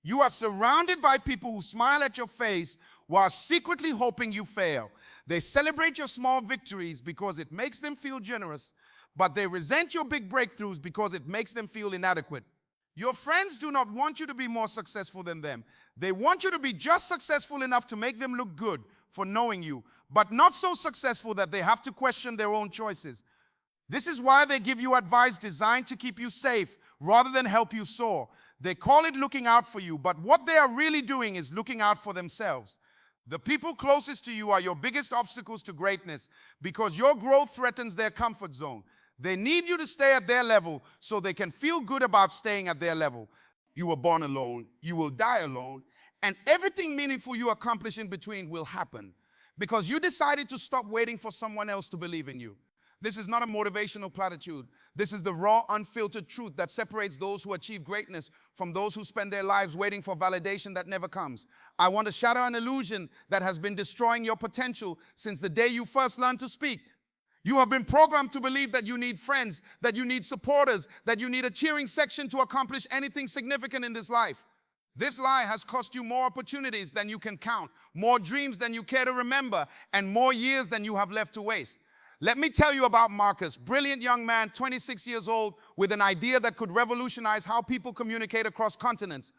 You are surrounded by people who smile at your face while secretly hoping you fail. They celebrate your small victories because it makes them feel generous, but they resent your big breakthroughs because it makes them feel inadequate. Your friends do not want you to be more successful than them. They want you to be just successful enough to make them look good for knowing you, but not so successful that they have to question their own choices. This is why they give you advice designed to keep you safe rather than help you soar. They call it looking out for you, but what they are really doing is looking out for themselves. The people closest to you are your biggest obstacles to greatness because your growth threatens their comfort zone. They need you to stay at their level so they can feel good about staying at their level. You were born alone, you will die alone, and everything meaningful you accomplish in between will happen because you decided to stop waiting for someone else to believe in you. This is not a motivational platitude. This is the raw, unfiltered truth that separates those who achieve greatness from those who spend their lives waiting for validation that never comes. I want to shatter an illusion that has been destroying your potential since the day you first learned to speak. You have been programmed to believe that you need friends, that you need supporters, that you need a cheering section to accomplish anything significant in this life. This lie has cost you more opportunities than you can count, more dreams than you care to remember, and more years than you have left to waste. Let me tell you about Marcus, brilliant young man, 26 years old, with an idea that could revolutionize how people communicate across continents.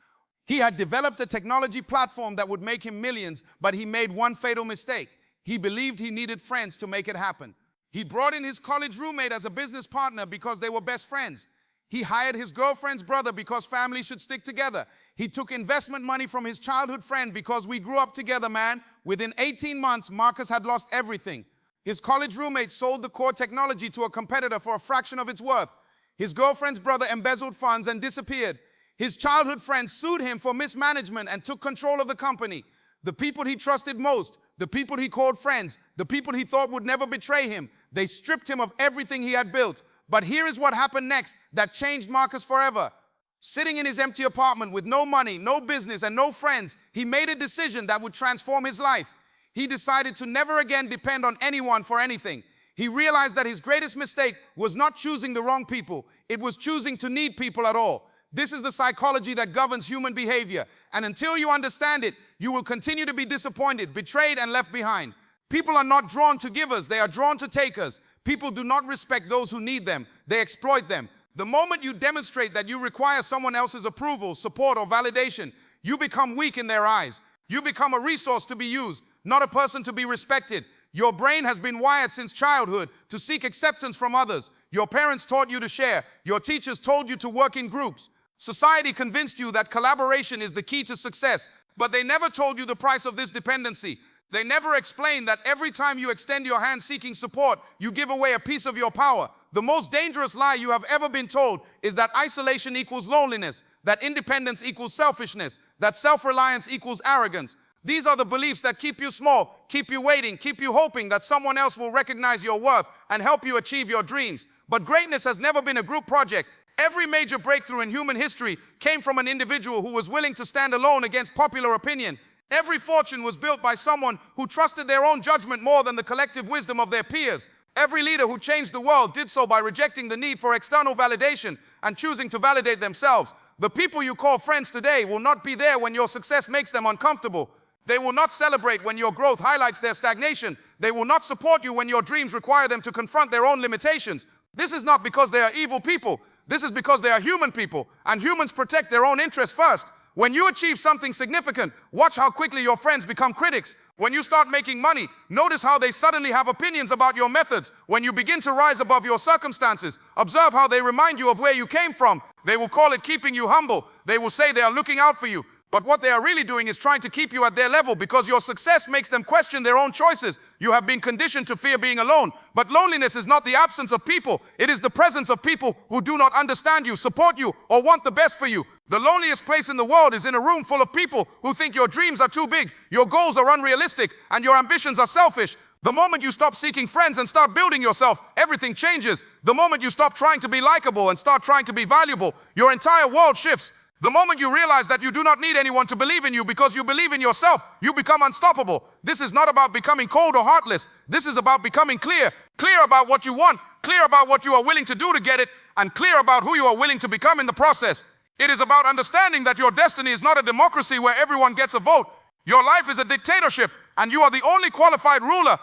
He had developed a technology platform that would make him millions, but he made one fatal mistake. He believed he needed friends to make it happen. He brought in his college roommate as a business partner because they were best friends. He hired his girlfriend's brother because families should stick together. He took investment money from his childhood friend because we grew up together, man. Within 18 months, Marcus had lost everything. His college roommate sold the core technology to a competitor for a fraction of its worth. His girlfriend's brother embezzled funds and disappeared. His childhood friend sued him for mismanagement and took control of the company. The people he trusted most, the people he called friends, the people he thought would never betray him, they stripped him of everything he had built. But here is what happened next that changed Marcus forever. Sitting in his empty apartment with no money, no business, and no friends, he made a decision that would transform his life. He decided to never again depend on anyone for anything. He realized that his greatest mistake was not choosing the wrong people. It was choosing to need people at all. This is the psychology that governs human behavior. And until you understand it, you will continue to be disappointed, betrayed, and left behind. People are not drawn to givers. They are drawn to takers. People do not respect those who need them. They exploit them. The moment you demonstrate that you require someone else's approval, support, or validation, you become weak in their eyes. You become a resource to be used, not a person to be respected. Your brain has been wired since childhood to seek acceptance from others. Your parents taught you to share. Your teachers told you to work in groups. Society convinced you that collaboration is the key to success, but they never told you the price of this dependency. They never explained that every time you extend your hand seeking support, you give away a piece of your power. The most dangerous lie you have ever been told is that isolation equals loneliness, that independence equals selfishness, that self-reliance equals arrogance. These are the beliefs that keep you small, keep you waiting, keep you hoping that someone else will recognize your worth and help you achieve your dreams. But greatness has never been a group project. Every major breakthrough in human history came from an individual who was willing to stand alone against popular opinion. Every fortune was built by someone who trusted their own judgment more than the collective wisdom of their peers. Every leader who changed the world did so by rejecting the need for external validation and choosing to validate themselves. The people you call friends today will not be there when your success makes them uncomfortable. They will not celebrate when your growth highlights their stagnation. They will not support you when your dreams require them to confront their own limitations. This is not because they are evil people. This is because they are human people, and humans protect their own interests first. When you achieve something significant, watch how quickly your friends become critics. When you start making money, notice how they suddenly have opinions about your methods. When you begin to rise above your circumstances, observe how they remind you of where you came from. They will call it keeping you humble. They will say they are looking out for you. But what they are really doing is trying to keep you at their level because your success makes them question their own choices. You have been conditioned to fear being alone. But loneliness is not the absence of people. It is the presence of people who do not understand you, support you, or want the best for you. The loneliest place in the world is in a room full of people who think your dreams are too big, your goals are unrealistic, and your ambitions are selfish. The moment you stop seeking friends and start building yourself, everything changes. The moment you stop trying to be likable and start trying to be valuable, your entire world shifts. The moment you realize that you do not need anyone to believe in you because you believe in yourself, you become unstoppable. This is not about becoming cold or heartless. This is about becoming clear. Clear about what you want, clear about what you are willing to do to get it, and clear about who you are willing to become in the process. It is about understanding that your destiny is not a democracy where everyone gets a vote. Your life is a dictatorship, and you are the only qualified ruler.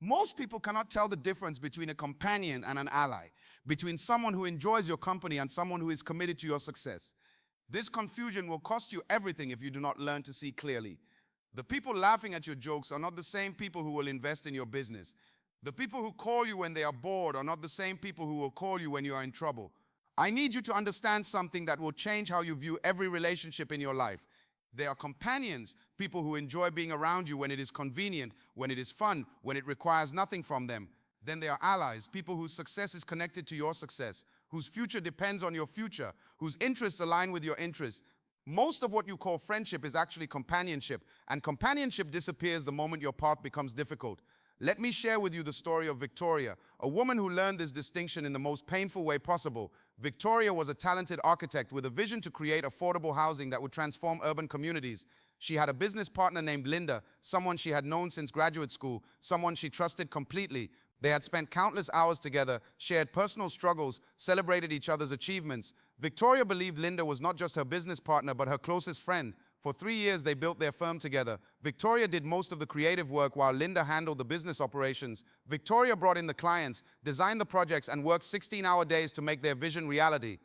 Most people cannot tell the difference between a companion and an ally, between someone who enjoys your company and someone who is committed to your success. This confusion will cost you everything if you do not learn to see clearly. The people laughing at your jokes are not the same people who will invest in your business. The people who call you when they are bored are not the same people who will call you when you are in trouble. I need you to understand something that will change how you view every relationship in your life. They are companions, people who enjoy being around you when it is convenient, when it is fun, when it requires nothing from them. Then they are allies, people whose success is connected to your success, whose future depends on your future, whose interests align with your interests. Most of what you call friendship is actually companionship, and companionship disappears the moment your path becomes difficult. Let me share with you the story of Victoria, a woman who learned this distinction in the most painful way possible. Victoria was a talented architect with a vision to create affordable housing that would transform urban communities. She had a business partner named Linda, someone she had known since graduate school, someone she trusted completely. They had spent countless hours together, shared personal struggles, celebrated each other's achievements. Victoria believed Linda was not just her business partner, but her closest friend. For 3 years, they built their firm together. Victoria did most of the creative work while Linda handled the business operations. Victoria brought in the clients, designed the projects, and worked 16-hour days to make their vision reality.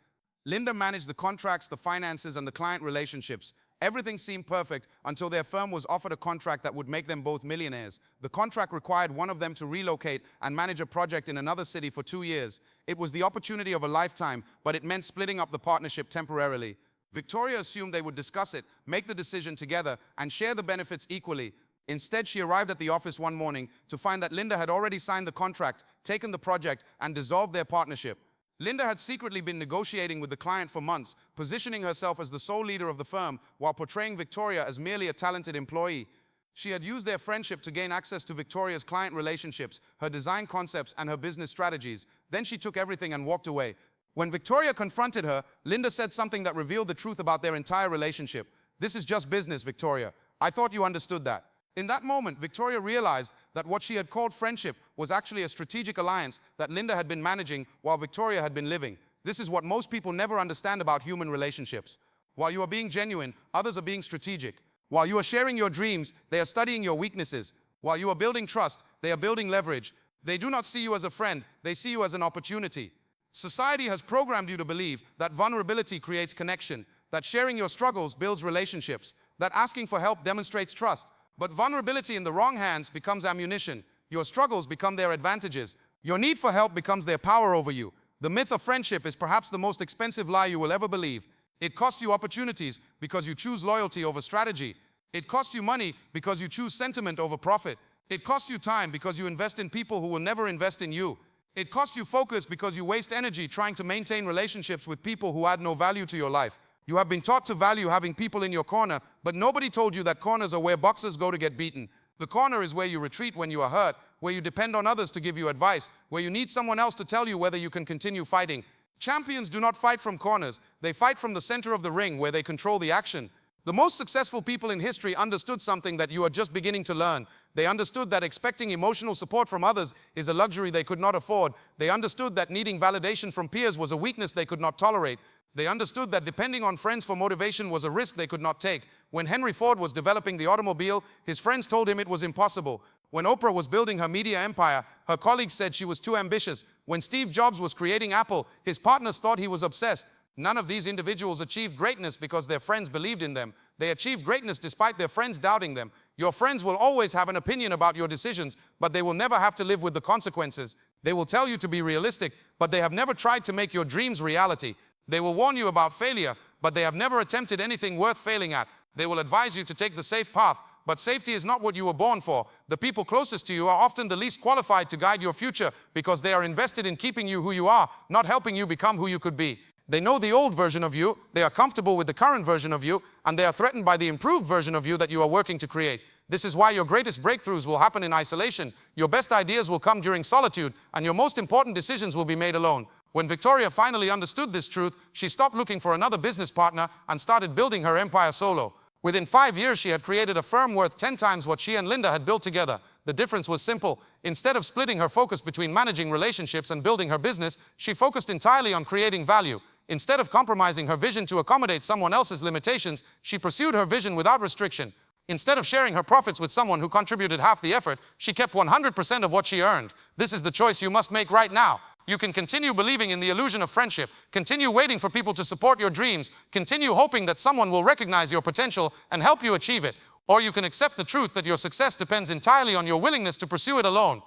Linda managed the contracts, the finances, and the client relationships. Everything seemed perfect until their firm was offered a contract that would make them both millionaires. The contract required one of them to relocate and manage a project in another city for 2 years. It was the opportunity of a lifetime, but it meant splitting up the partnership temporarily. Victoria assumed they would discuss it, make the decision together, and share the benefits equally. Instead, she arrived at the office one morning to find that Linda had already signed the contract, taken the project, and dissolved their partnership. Linda had secretly been negotiating with the client for months, positioning herself as the sole leader of the firm while portraying Victoria as merely a talented employee. She had used their friendship to gain access to Victoria's client relationships, her design concepts, and her business strategies. Then she took everything and walked away. When Victoria confronted her, Linda said something that revealed the truth about their entire relationship. "This is just business, Victoria. I thought you understood that." In that moment, Victoria realized that what she had called friendship was actually a strategic alliance that Linda had been managing while Victoria had been living. This is what most people never understand about human relationships. While you are being genuine, others are being strategic. While you are sharing your dreams, they are studying your weaknesses. While you are building trust, they are building leverage. They do not see you as a friend, they see you as an opportunity. Society has programmed you to believe that vulnerability creates connection, that sharing your struggles builds relationships, that asking for help demonstrates trust. But vulnerability in the wrong hands becomes ammunition. Your struggles become their advantages. Your need for help becomes their power over you. The myth of friendship is perhaps the most expensive lie you will ever believe. It costs you opportunities because you choose loyalty over strategy. It costs you money because you choose sentiment over profit. It costs you time because you invest in people who will never invest in you. It costs you focus because you waste energy trying to maintain relationships with people who add no value to your life. You have been taught to value having people in your corner, but nobody told you that corners are where boxers go to get beaten. The corner is where you retreat when you are hurt, where you depend on others to give you advice, where you need someone else to tell you whether you can continue fighting. Champions do not fight from corners, they fight from the center of the ring where they control the action. The most successful people in history understood something that you are just beginning to learn. They understood that expecting emotional support from others is a luxury they could not afford. They understood that needing validation from peers was a weakness they could not tolerate. They understood that depending on friends for motivation was a risk they could not take. When Henry Ford was developing the automobile, his friends told him it was impossible. When Oprah was building her media empire, her colleagues said she was too ambitious. When Steve Jobs was creating Apple, his partners thought he was obsessed. None of these individuals achieved greatness because their friends believed in them. They achieved greatness despite their friends doubting them. Your friends will always have an opinion about your decisions, but they will never have to live with the consequences. They will tell you to be realistic, but they have never tried to make your dreams reality. They will warn you about failure, but they have never attempted anything worth failing at. They will advise you to take the safe path, but safety is not what you were born for. The people closest to you are often the least qualified to guide your future because they are invested in keeping you who you are, not helping you become who you could be. They know the old version of you, they are comfortable with the current version of you, and they are threatened by the improved version of you that you are working to create. This is why your greatest breakthroughs will happen in isolation, your best ideas will come during solitude, and your most important decisions will be made alone. When Victoria finally understood this truth, she stopped looking for another business partner and started building her empire solo. Within 5 years, she had created a firm worth 10 times what she and Linda had built together. The difference was simple. Instead of splitting her focus between managing relationships and building her business, she focused entirely on creating value. Instead of compromising her vision to accommodate someone else's limitations, she pursued her vision without restriction. Instead of sharing her profits with someone who contributed half the effort, she kept 100% of what she earned. This is the choice you must make right now. You can continue believing in the illusion of friendship, continue waiting for people to support your dreams, continue hoping that someone will recognize your potential and help you achieve it. Or you can accept the truth that your success depends entirely on your willingness to pursue it alone.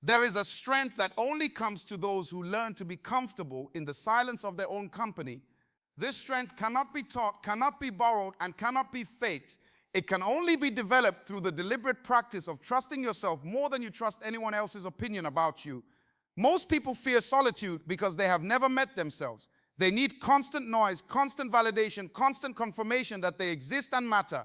There is a strength that only comes to those who learn to be comfortable in the silence of their own company. This strength cannot be taught, cannot be borrowed, and cannot be faked. It can only be developed through the deliberate practice of trusting yourself more than you trust anyone else's opinion about you. Most people fear solitude because they have never met themselves. They need constant noise, constant validation, constant confirmation that they exist and matter.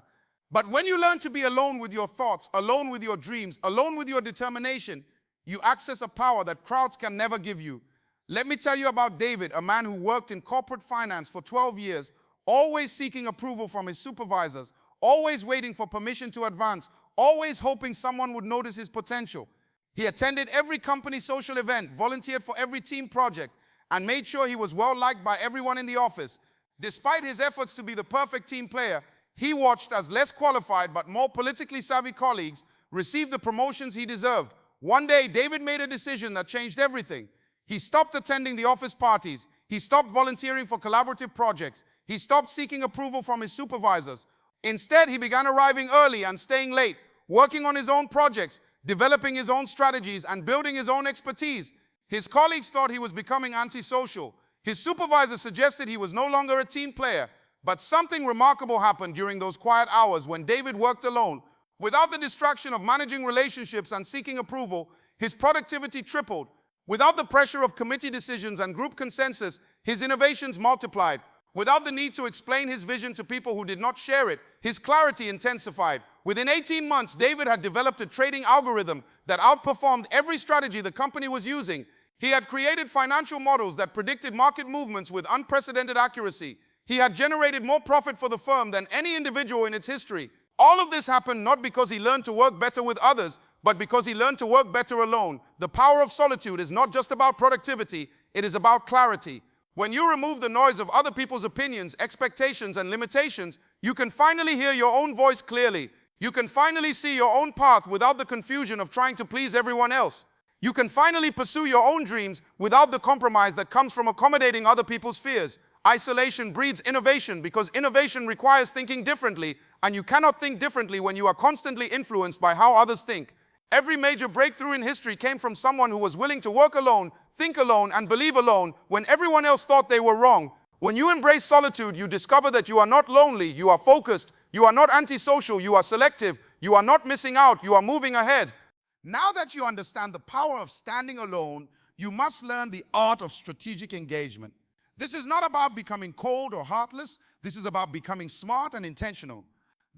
But when you learn to be alone with your thoughts, alone with your dreams, alone with your determination, you access a power that crowds can never give you. Let me tell you about David, a man who worked in corporate finance for 12 years, always seeking approval from his supervisors, always waiting for permission to advance, always hoping someone would notice his potential. He attended every company social event, volunteered for every team project, and made sure he was well liked by everyone in the office. Despite his efforts to be the perfect team player, he watched as less qualified but more politically savvy colleagues received the promotions he deserved. One day, David made a decision that changed everything. He stopped attending the office parties. He stopped volunteering for collaborative projects. He stopped seeking approval from his supervisors. Instead, he began arriving early and staying late, working on his own projects, developing his own strategies, and building his own expertise. His colleagues thought he was becoming antisocial. His supervisor suggested he was no longer a team player. But something remarkable happened during those quiet hours when David worked alone. Without the distraction of managing relationships and seeking approval, his productivity tripled. Without the pressure of committee decisions and group consensus, his innovations multiplied. Without the need to explain his vision to people who did not share it, his clarity intensified. Within 18 months, David had developed a trading algorithm that outperformed every strategy the company was using. He had created financial models that predicted market movements with unprecedented accuracy. He had generated more profit for the firm than any individual in its history. All of this happened not because he learned to work better with others, but because he learned to work better alone. The power of solitude is not just about productivity, it is about clarity. When you remove the noise of other people's opinions, expectations, and limitations, you can finally hear your own voice clearly. You can finally see your own path without the confusion of trying to please everyone else. You can finally pursue your own dreams without the compromise that comes from accommodating other people's fears. Isolation breeds innovation because innovation requires thinking differently, and you cannot think differently when you are constantly influenced by how others think. Every major breakthrough in history came from someone who was willing to work alone, think alone, and believe alone when everyone else thought they were wrong. When you embrace solitude, you discover that you are not lonely, you are focused, you are not antisocial, you are selective, you are not missing out, you are moving ahead. Now that you understand the power of standing alone, you must learn the art of strategic engagement. This is not about becoming cold or heartless. This is about becoming smart and intentional.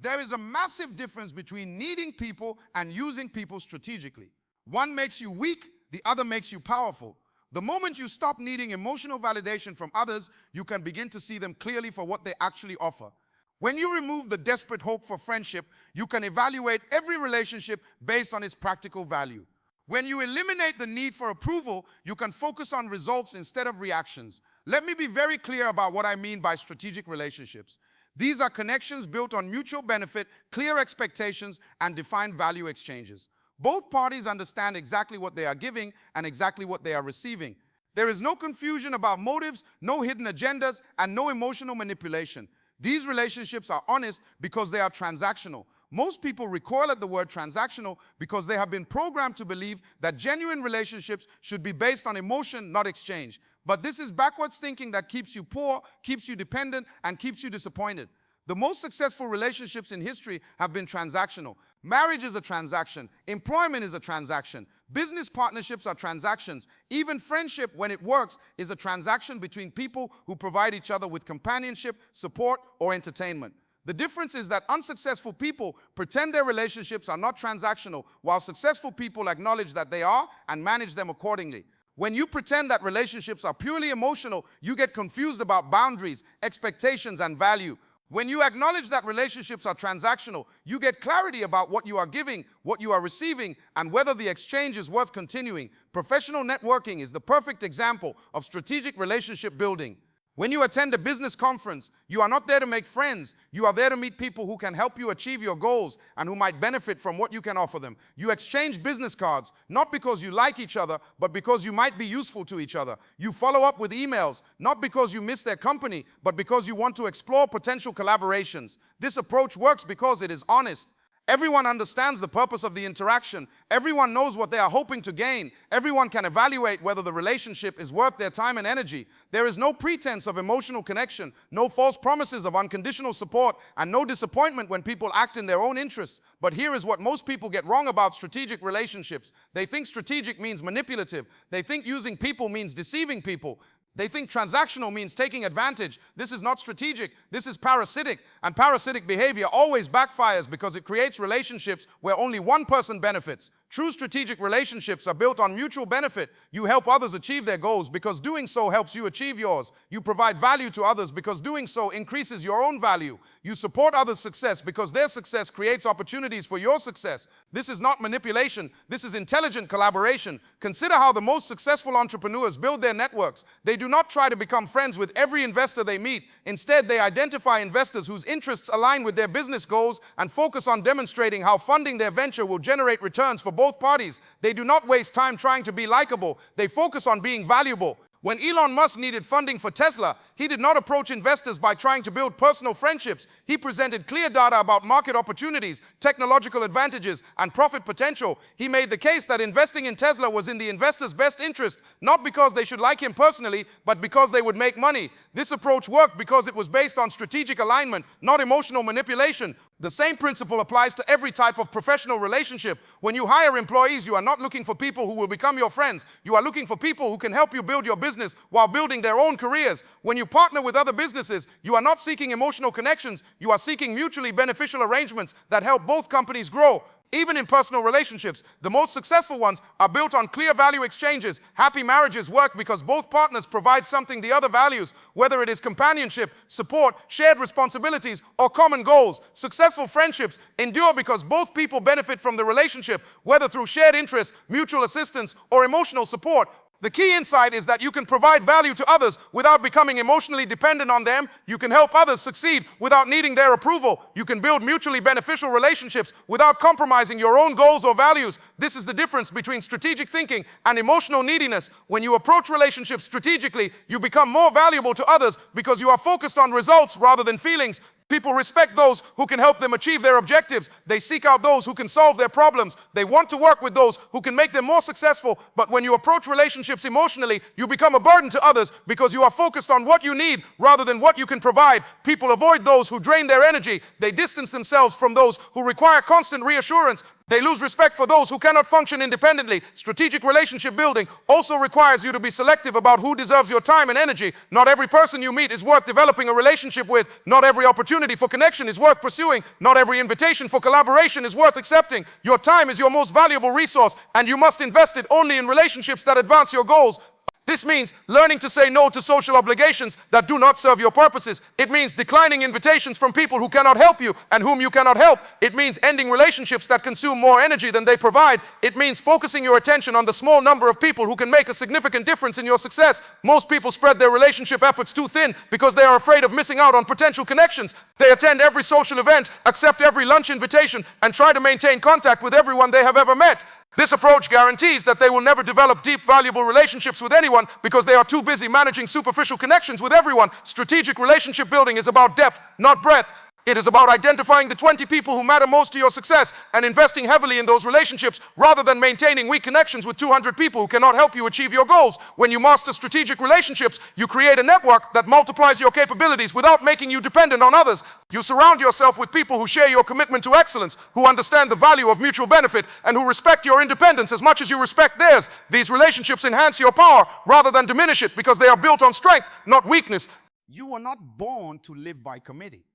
There is a massive difference between needing people and using people strategically. One makes you weak, the other makes you powerful. The moment you stop needing emotional validation from others, you can begin to see them clearly for what they actually offer. When you remove the desperate hope for friendship, you can evaluate every relationship based on its practical value. When you eliminate the need for approval, you can focus on results instead of reactions. Let me be very clear about what I mean by strategic relationships. These are connections built on mutual benefit, clear expectations, and defined value exchanges. Both parties understand exactly what they are giving and exactly what they are receiving. There is no confusion about motives, no hidden agendas, and no emotional manipulation. These relationships are honest because they are transactional. Most people recoil at the word transactional because they have been programmed to believe that genuine relationships should be based on emotion, not exchange. But this is backwards thinking that keeps you poor, keeps you dependent, and keeps you disappointed. The most successful relationships in history have been transactional. Marriage is a transaction. Employment is a transaction. Business partnerships are transactions. Even friendship, when it works, is a transaction between people who provide each other with companionship, support, or entertainment. The difference is that unsuccessful people pretend their relationships are not transactional, while successful people acknowledge that they are and manage them accordingly. When you pretend that relationships are purely emotional, you get confused about boundaries, expectations, and value. When you acknowledge that relationships are transactional, you get clarity about what you are giving, what you are receiving, and whether the exchange is worth continuing. Professional networking is the perfect example of strategic relationship building. When you attend a business conference, you are not there to make friends. You are there to meet people who can help you achieve your goals and who might benefit from what you can offer them. You exchange business cards, not because you like each other, but because you might be useful to each other. You follow up with emails, not because you miss their company, but because you want to explore potential collaborations. This approach works because it is honest. Everyone understands the purpose of the interaction. Everyone knows what they are hoping to gain. Everyone can evaluate whether the relationship is worth their time and energy. There is no pretense of emotional connection, no false promises of unconditional support, and no disappointment when people act in their own interests. But here is what most people get wrong about strategic relationships. They think strategic means manipulative. They think using people means deceiving people. They think transactional means taking advantage. This is not strategic. This is parasitic. And parasitic behavior always backfires because it creates relationships where only one person benefits. True strategic relationships are built on mutual benefit. You help others achieve their goals because doing so helps you achieve yours. You provide value to others because doing so increases your own value. You support others' success because their success creates opportunities for your success. This is not manipulation. This is intelligent collaboration. Consider how the most successful entrepreneurs build their networks. They do not try to become friends with every investor they meet. Instead, they identify investors whose interests align with their business goals and focus on demonstrating how funding their venture will generate returns for both parties. They do not waste time trying to be likable. They focus on being valuable. When Elon Musk needed funding for Tesla, he did not approach investors by trying to build personal friendships. He presented clear data about market opportunities, technological advantages, and profit potential. He made the case that investing in Tesla was in the investors' best interest, not because they should like him personally, but because they would make money. This approach worked because it was based on strategic alignment, not emotional manipulation. The same principle applies to every type of professional relationship. When you hire employees, you are not looking for people who will become your friends. You are looking for people who can help you build your business while building their own careers. When you partner with other businesses, you are not seeking emotional connections. You are seeking mutually beneficial arrangements that help both companies grow. Even in personal relationships, the most successful ones are built on clear value exchanges. Happy marriages work because both partners provide something the other values, whether it is companionship, support, shared responsibilities, or common goals. Successful friendships endure because both people benefit from the relationship, whether through shared interests, mutual assistance, or emotional support. The key insight is that you can provide value to others without becoming emotionally dependent on them. You can help others succeed without needing their approval. You can build mutually beneficial relationships without compromising your own goals or values. This is the difference between strategic thinking and emotional neediness. When you approach relationships strategically, you become more valuable to others because you are focused on results rather than feelings. People respect those who can help them achieve their objectives. They seek out those who can solve their problems. They want to work with those who can make them more successful. But when you approach relationships emotionally, you become a burden to others because you are focused on what you need rather than what you can provide. People avoid those who drain their energy. They distance themselves from those who require constant reassurance. They lose respect for those who cannot function independently. Strategic relationship building also requires you to be selective about who deserves your time and energy. Not every person you meet is worth developing a relationship with. Not every opportunity for connection is worth pursuing. Not every invitation for collaboration is worth accepting. Your time is your most valuable resource, and you must invest it only in relationships that advance your goals. This means learning to say no to social obligations that do not serve your purposes. It means declining invitations from people who cannot help you and whom you cannot help. It means ending relationships that consume more energy than they provide. It means focusing your attention on the small number of people who can make a significant difference in your success. Most people spread their relationship efforts too thin because they are afraid of missing out on potential connections. They attend every social event, accept every lunch invitation, and try to maintain contact with everyone they have ever met. This approach guarantees that they will never develop deep, valuable relationships with anyone because they are too busy managing superficial connections with everyone. Strategic relationship building is about depth, not breadth. It is about identifying the 20 people who matter most to your success and investing heavily in those relationships rather than maintaining weak connections with 200 people who cannot help you achieve your goals. When you master strategic relationships, you create a network that multiplies your capabilities without making you dependent on others. You surround yourself with people who share your commitment to excellence, who understand the value of mutual benefit, and who respect your independence as much as you respect theirs. These relationships enhance your power rather than diminish it because they are built on strength, not weakness. You were not born to live by committee.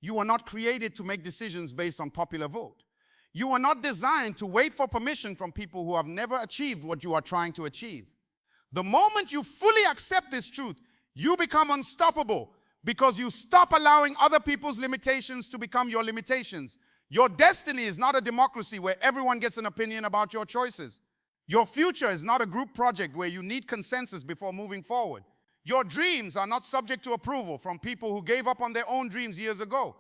You were not created to make decisions based on popular vote. You were not designed to wait for permission from people who have never achieved what you are trying to achieve. The moment you fully accept this truth, you become unstoppable because you stop allowing other people's limitations to become your limitations. Your destiny is not a democracy where everyone gets an opinion about your choices. Your future is not a group project where you need consensus before moving forward. Your dreams are not subject to approval from people who gave up on their own dreams years ago.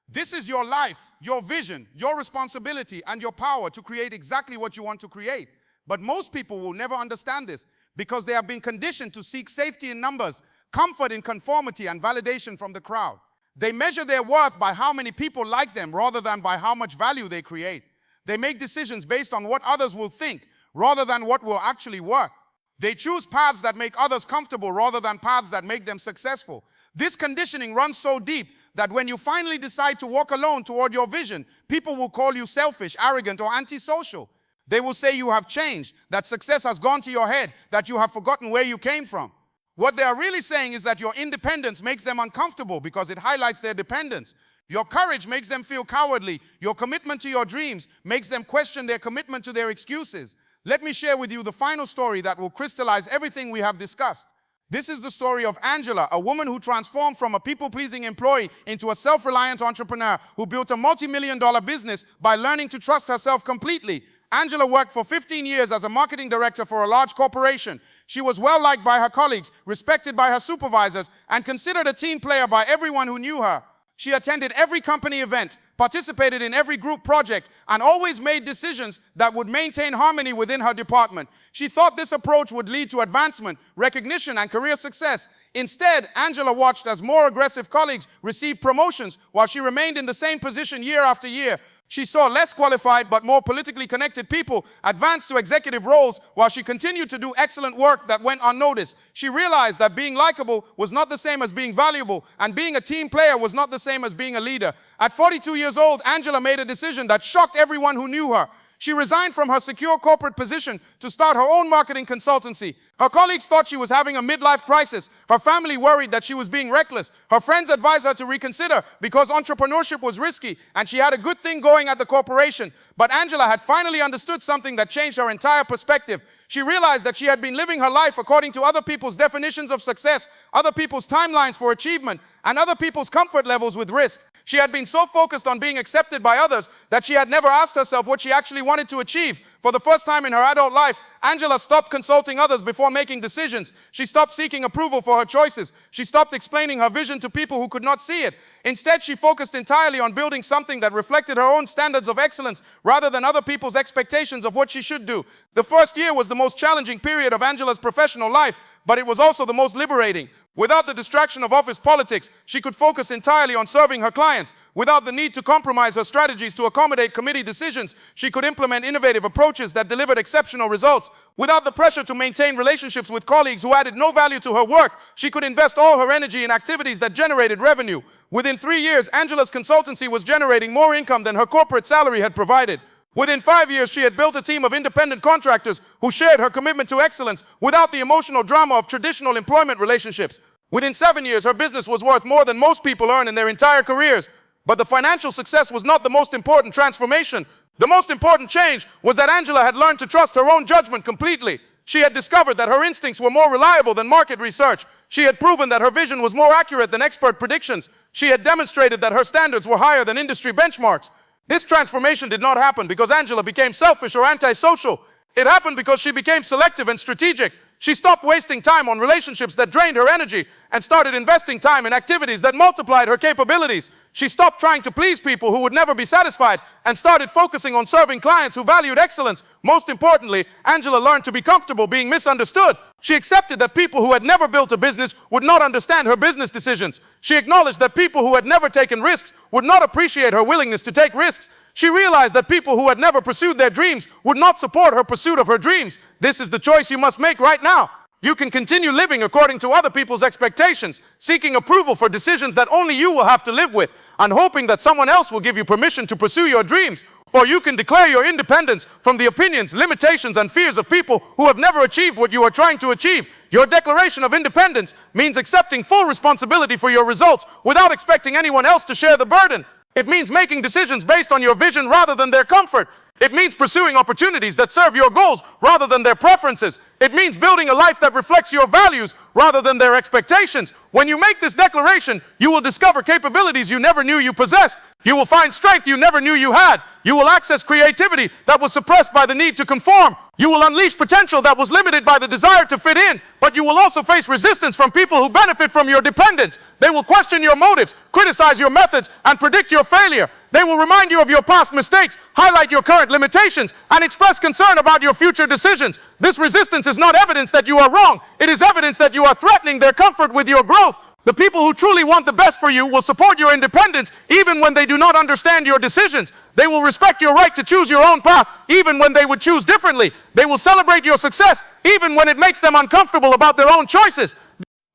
This is your life, your vision, your responsibility, and your power to create exactly what you want to create. But most people will never understand this because they have been conditioned to seek safety in numbers, comfort in conformity, and validation from the crowd. They measure their worth by how many people like them rather than by how much value they create. They make decisions based on what others will think rather than what will actually work. They choose paths that make others comfortable rather than paths that make them successful. This conditioning runs so deep that when you finally decide to walk alone toward your vision, people will call you selfish, arrogant, or antisocial. They will say you have changed, that success has gone to your head, that you have forgotten where you came from. What they are really saying is that your independence makes them uncomfortable because it highlights their dependence. Your courage makes them feel cowardly. Your commitment to your dreams makes them question their commitment to their excuses. Let me share with you the final story that will crystallize everything we have discussed. This is the story of Angela, a woman who transformed from a people-pleasing employee into a self-reliant entrepreneur who built a multi-million-dollar business by learning to trust herself completely. Angela worked for 15 years as a marketing director for a large corporation. She was well-liked by her colleagues, respected by her supervisors, and considered a team player by everyone who knew her. She attended every company event, participated in every group project, and always made decisions that would maintain harmony within her department. She thought this approach would lead to advancement, recognition, and career success. Instead, Angela watched as more aggressive colleagues received promotions while she remained in the same position year after year. She saw less qualified but more politically connected people advance to executive roles while she continued to do excellent work that went unnoticed. She realized that being likable was not the same as being valuable, and being a team player was not the same as being a leader. At 42 years old, Angela made a decision that shocked everyone who knew her. She resigned from her secure corporate position to start her own marketing consultancy. Her colleagues thought she was having a midlife crisis. Her family worried that she was being reckless. Her friends advised her to reconsider because entrepreneurship was risky and she had a good thing going at the corporation. But Angela had finally understood something that changed her entire perspective. She realized that she had been living her life according to other people's definitions of success, other people's timelines for achievement, and other people's comfort levels with risk. She had been so focused on being accepted by others that she had never asked herself what she actually wanted to achieve. For the first time in her adult life, Angela stopped consulting others before making decisions. She stopped seeking approval for her choices. She stopped explaining her vision to people who could not see it. Instead, she focused entirely on building something that reflected her own standards of excellence rather than other people's expectations of what she should do. The first year was the most challenging period of Angela's professional life, but it was also the most liberating. Without the distraction of office politics, she could focus entirely on serving her clients. Without the need to compromise her strategies to accommodate committee decisions, she could implement innovative approaches that delivered exceptional results. Without the pressure to maintain relationships with colleagues who added no value to her work, she could invest all her energy in activities that generated revenue. Within 3 years, Angela's consultancy was generating more income than her corporate salary had provided. Within 5 years, she had built a team of independent contractors who shared her commitment to excellence without the emotional drama of traditional employment relationships. Within 7 years, her business was worth more than most people earn in their entire careers. But the financial success was not the most important transformation. The most important change was that Angela had learned to trust her own judgment completely. She had discovered that her instincts were more reliable than market research. She had proven that her vision was more accurate than expert predictions. She had demonstrated that her standards were higher than industry benchmarks. This transformation did not happen because Angela became selfish or antisocial. It happened because she became selective and strategic. She stopped wasting time on relationships that drained her energy and started investing time in activities that multiplied her capabilities. She stopped trying to please people who would never be satisfied and started focusing on serving clients who valued excellence. Most importantly, Angela learned to be comfortable being misunderstood. She accepted that people who had never built a business would not understand her business decisions. She acknowledged that people who had never taken risks would not appreciate her willingness to take risks. She realized that people who had never pursued their dreams would not support her pursuit of her dreams. This is the choice you must make right now. You can continue living according to other people's expectations, seeking approval for decisions that only you will have to live with, and hoping that someone else will give you permission to pursue your dreams. Or you can declare your independence from the opinions, limitations, and fears of people who have never achieved what you are trying to achieve. Your declaration of independence means accepting full responsibility for your results without expecting anyone else to share the burden. It means making decisions based on your vision rather than their comfort. It means pursuing opportunities that serve your goals rather than their preferences. It means building a life that reflects your values rather than their expectations. When you make this declaration, you will discover capabilities you never knew you possessed. You will find strength you never knew you had. You will access creativity that was suppressed by the need to conform. You will unleash potential that was limited by the desire to fit in. But you will also face resistance from people who benefit from your dependence. They will question your motives, criticize your methods, and predict your failure. They will remind you of your past mistakes, highlight your current limitations, and express concern about your future decisions. This resistance is not evidence that you are wrong. It is evidence that you are threatening their comfort with your growth. The people who truly want the best for you will support your independence even when they do not understand your decisions. They will respect your right to choose your own path even when they would choose differently. They will celebrate your success even when it makes them uncomfortable about their own choices.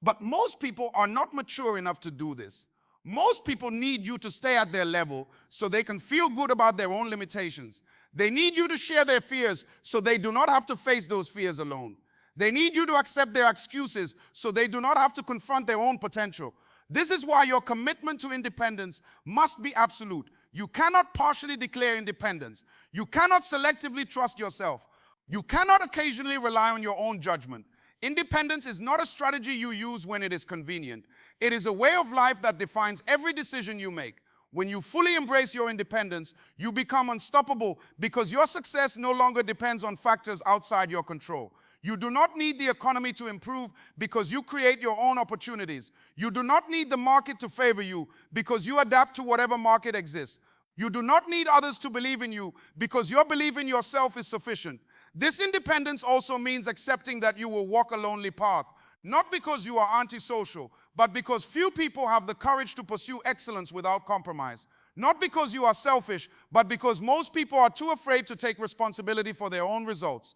But most people are not mature enough to do this. Most people need you to stay at their level so they can feel good about their own limitations. They need you to share their fears so they do not have to face those fears alone. They need you to accept their excuses so they do not have to confront their own potential. This is why your commitment to independence must be absolute. You cannot partially declare independence. You cannot selectively trust yourself. You cannot occasionally rely on your own judgment. Independence is not a strategy you use when it is convenient. It is a way of life that defines every decision you make. When you fully embrace your independence, you become unstoppable because your success no longer depends on factors outside your control. You do not need the economy to improve because you create your own opportunities. You do not need the market to favor you because you adapt to whatever market exists. You do not need others to believe in you because your belief in yourself is sufficient. This independence also means accepting that you will walk a lonely path, not because you are antisocial, but because few people have the courage to pursue excellence without compromise. Not because you are selfish, but because most people are too afraid to take responsibility for their own results.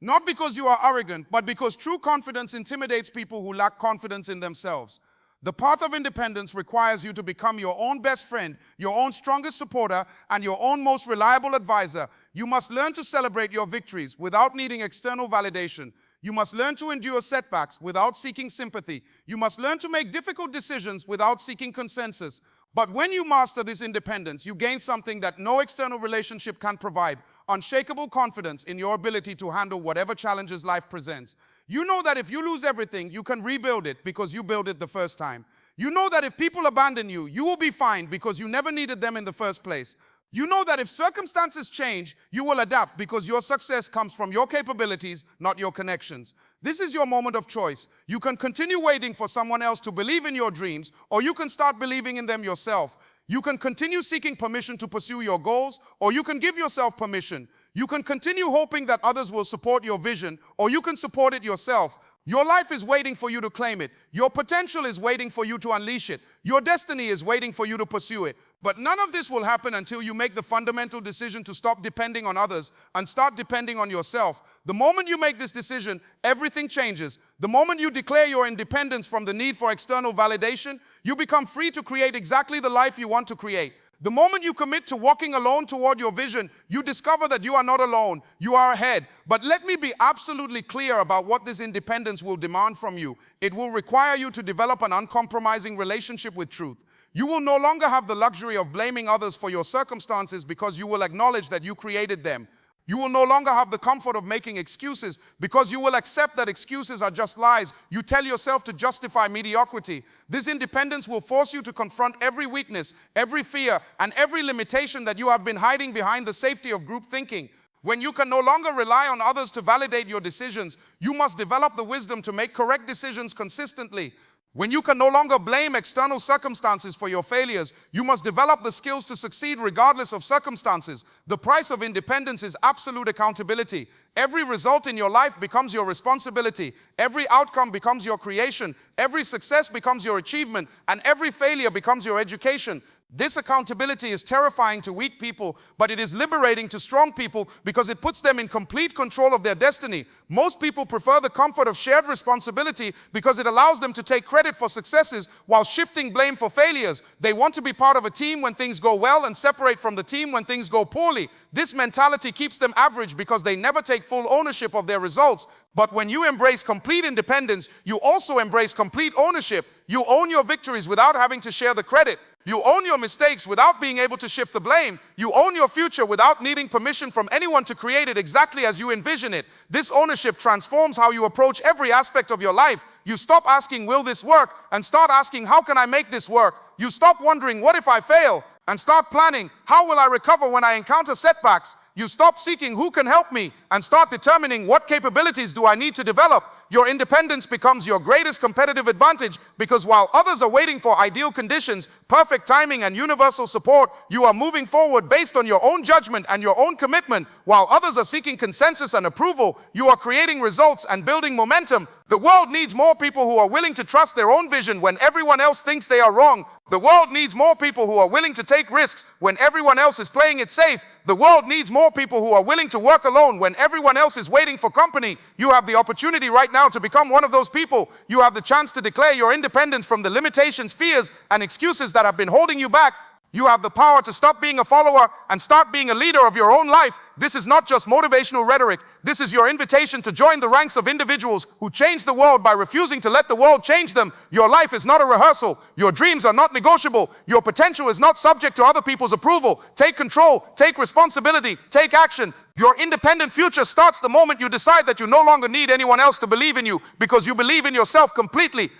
Not because you are arrogant, but because true confidence intimidates people who lack confidence in themselves. The path of independence requires you to become your own best friend, your own strongest supporter, and your own most reliable advisor. You must learn to celebrate your victories without needing external validation. You must learn to endure setbacks without seeking sympathy. You must learn to make difficult decisions without seeking consensus. But when you master this independence, you gain something that no external relationship can provide: unshakable confidence in your ability to handle whatever challenges life presents. You know that if you lose everything, you can rebuild it because you built it the first time. You know that if people abandon you, you will be fine because you never needed them in the first place. You know that if circumstances change, you will adapt because your success comes from your capabilities, not your connections. This is your moment of choice. You can continue waiting for someone else to believe in your dreams, or you can start believing in them yourself. You can continue seeking permission to pursue your goals, or you can give yourself permission. You can continue hoping that others will support your vision, or you can support it yourself. Your life is waiting for you to claim it. Your potential is waiting for you to unleash it. Your destiny is waiting for you to pursue it. But none of this will happen until you make the fundamental decision to stop depending on others and start depending on yourself. The moment you make this decision, everything changes. The moment you declare your independence from the need for external validation, you become free to create exactly the life you want to create. The moment you commit to walking alone toward your vision, you discover that you are not alone, you are ahead. But let me be absolutely clear about what this independence will demand from you. It will require you to develop an uncompromising relationship with truth. You will no longer have the luxury of blaming others for your circumstances because you will acknowledge that you created them. You will no longer have the comfort of making excuses because you will accept that excuses are just lies you tell yourself to justify mediocrity. This independence will force you to confront every weakness, every fear, and every limitation that you have been hiding behind the safety of group thinking. When you can no longer rely on others to validate your decisions, you must develop the wisdom to make correct decisions consistently. When you can no longer blame external circumstances for your failures, you must develop the skills to succeed regardless of circumstances. The price of independence is absolute accountability. Every result in your life becomes your responsibility. Every outcome becomes your creation. Every success becomes your achievement, and every failure becomes your education. This accountability is terrifying to weak people, but it is liberating to strong people because it puts them in complete control of their destiny. Most people prefer the comfort of shared responsibility because it allows them to take credit for successes while shifting blame for failures. They want to be part of a team when things go well and separate from the team when things go poorly. This mentality keeps them average because they never take full ownership of their results. But when you embrace complete independence, you also embrace complete ownership. You own your victories without having to share the credit. You own your mistakes without being able to shift the blame. You own your future without needing permission from anyone to create it exactly as you envision it. This ownership transforms how you approach every aspect of your life. You stop asking, will this work? And start asking, how can I make this work? You stop wondering, what if I fail? And start planning, how will I recover when I encounter setbacks? You stop seeking who can help me and start determining what capabilities do I need to develop. Your independence becomes your greatest competitive advantage because while others are waiting for ideal conditions, perfect timing, and universal support, you are moving forward based on your own judgment and your own commitment. While others are seeking consensus and approval, you are creating results and building momentum. The world needs more people who are willing to trust their own vision when everyone else thinks they are wrong. The world needs more people who are willing to take risks when everyone else is playing it safe. The world needs more people who are willing to work alone when everyone else is waiting for company. You have the opportunity right now to become one of those people. You have the chance to declare your independence from the limitations, fears, and excuses that have been holding you back. You have the power to stop being a follower and start being a leader of your own life. This is not just motivational rhetoric. This is your invitation to join the ranks of individuals who change the world by refusing to let the world change them. Your life is not a rehearsal. Your dreams are not negotiable. Your potential is not subject to other people's approval. Take control, take responsibility, take action. Your independent future starts the moment you decide that you no longer need anyone else to believe in you because you believe in yourself completely.